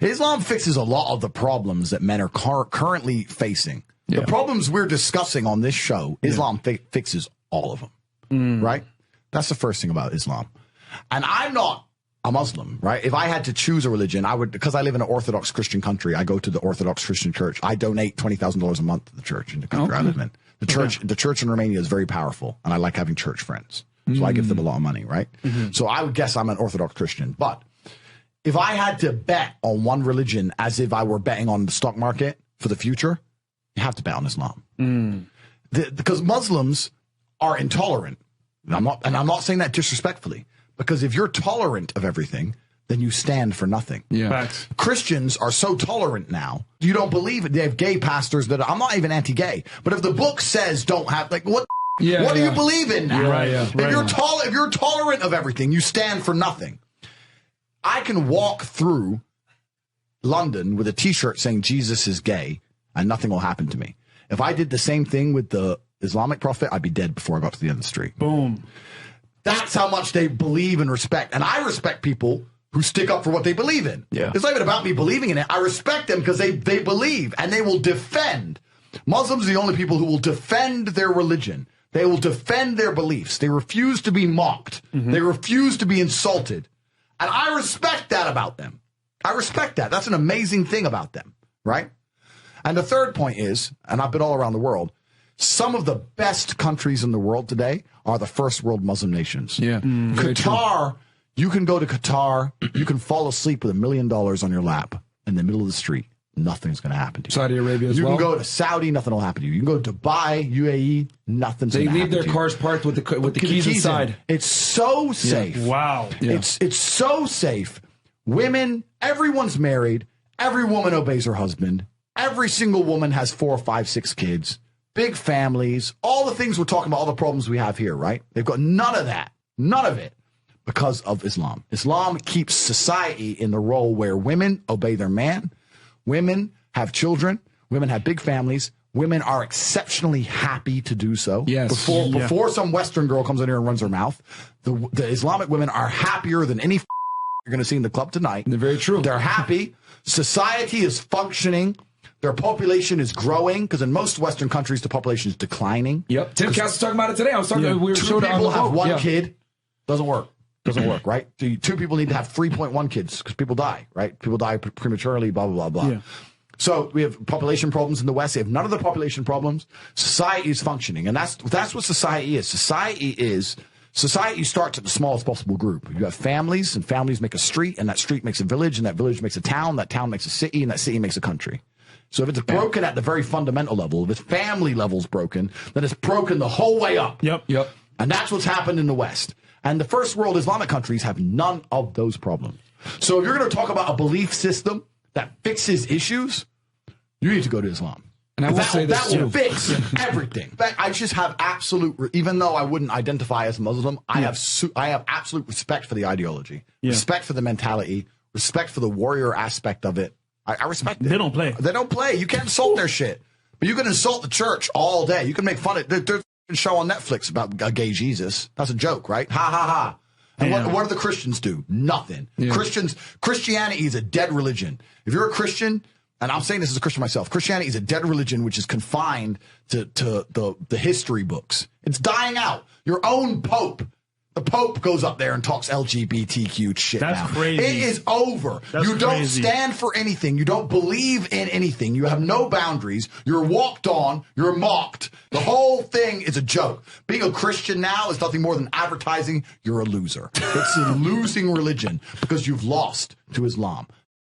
Islam fixes a lot of the problems that men are currently facing. The problems we're discussing on this show, Islam fixes all of them, right? That's the first thing about Islam. And I'm not a Muslim, right? If I had to choose a religion, I would, because I live in an Orthodox Christian country, I go to the Orthodox Christian church. I donate $20,000 a month to the church in the country I live in. The church in Romania is very powerful, and I like having church friends. So I give them a lot of money, right? So I would guess I'm an Orthodox Christian. But if I had to bet on one religion as if I were betting on the stock market for the future, you have to bet on Islam. Because Muslims are intolerant. And I'm not saying that disrespectfully, because if you're tolerant of everything, then you stand for nothing. Facts. Christians are so tolerant now. You don't believe it. They have gay pastors that I'm not even anti-gay, but if the book says don't have, like, what do you believe in now? If you're tolerant of everything, you stand for nothing. I can walk through London with a T-shirt saying Jesus is gay, and nothing will happen to me. If I did the same thing with the Islamic prophet, I'd be dead before I got to the end of the street. Boom. That's how much they believe and respect. And I respect people who stick up for what they believe in. It's not even about me believing in it. I respect them because they believe, and they will defend. Muslims are the only people who will defend their religion. They will defend their beliefs. They refuse to be mocked. They refuse to be insulted. And I respect that about them. I respect that. That's an amazing thing about them, right? And the third point is, and I've been all around the world, some of the best countries in the world today are the first world Muslim nations. Qatar, you can go to Qatar, you can fall asleep with $1 million on your lap in the middle of the street. Nothing's going to happen to you. Saudi Arabia as well. You can go to Saudi, nothing will happen to you. You can go to Dubai, UAE, nothing's going to happen to you. They leave their cars parked with the keys inside. It's so safe. Wow. It's so safe. Women, everyone's married. Every woman obeys her husband. Every single woman has 4, 5, 6 kids. Big families. All the things we're talking about, all the problems we have here, right? They've got none of that. None of it. Because of Islam. Islam keeps society in the role where women obey their man. Women have children. Women have big families. Women are exceptionally happy to do so. Before some Western girl comes in here and runs her mouth, the Islamic women are happier than any you're going to see in the club tonight. They're very true. They're happy. Society is functioning. Their population is growing, because in most Western countries, the population is declining. Yep. Tim Cass was talking about it today. I was talking. We were 2 people have 1 kid. Doesn't work. Doesn't work, right? 2 people need to have 3.1 kids because people die, right? People die prematurely, blah, blah, blah, blah. So we have population problems in the West. They have none of the population problems. Society is functioning. And that's what society is. Society starts at the smallest possible group. You have families, and families make a street, and that street makes a village, and that village makes a town, that town makes a city, and that city makes a country. So if it's broken at the very fundamental level, if its family level's broken, then it's broken the whole way up. Yep. And that's what's happened in the West. And the first world Islamic countries have none of those problems. So if you're going to talk about a belief system that fixes issues, you need to go to Islam. And I will say this that will fix everything. I just have absolute, even though I wouldn't identify as Muslim, I have absolute respect for the ideology, respect for the mentality, respect for the warrior aspect of it. I respect it. They don't play. They don't play. You can't insult their shit. But you can insult the church all day. You can make fun of it. There's a show on Netflix about a gay Jesus. That's a joke, right? Ha, ha, ha. And what do the Christians do? Nothing. Christianity is a dead religion. If you're a Christian, and I'm saying this as a Christian myself, Christianity is a dead religion which is confined to the history books. It's dying out. Your own Pope. The Pope goes up there and talks LGBTQ shit now. That's crazy. It is over. You don't stand for anything. You don't believe in anything. You have no boundaries. You're walked on. You're mocked. The whole thing is a joke. Being a Christian now is nothing more than advertising you're a loser. It's a losing religion because you've lost to Islam.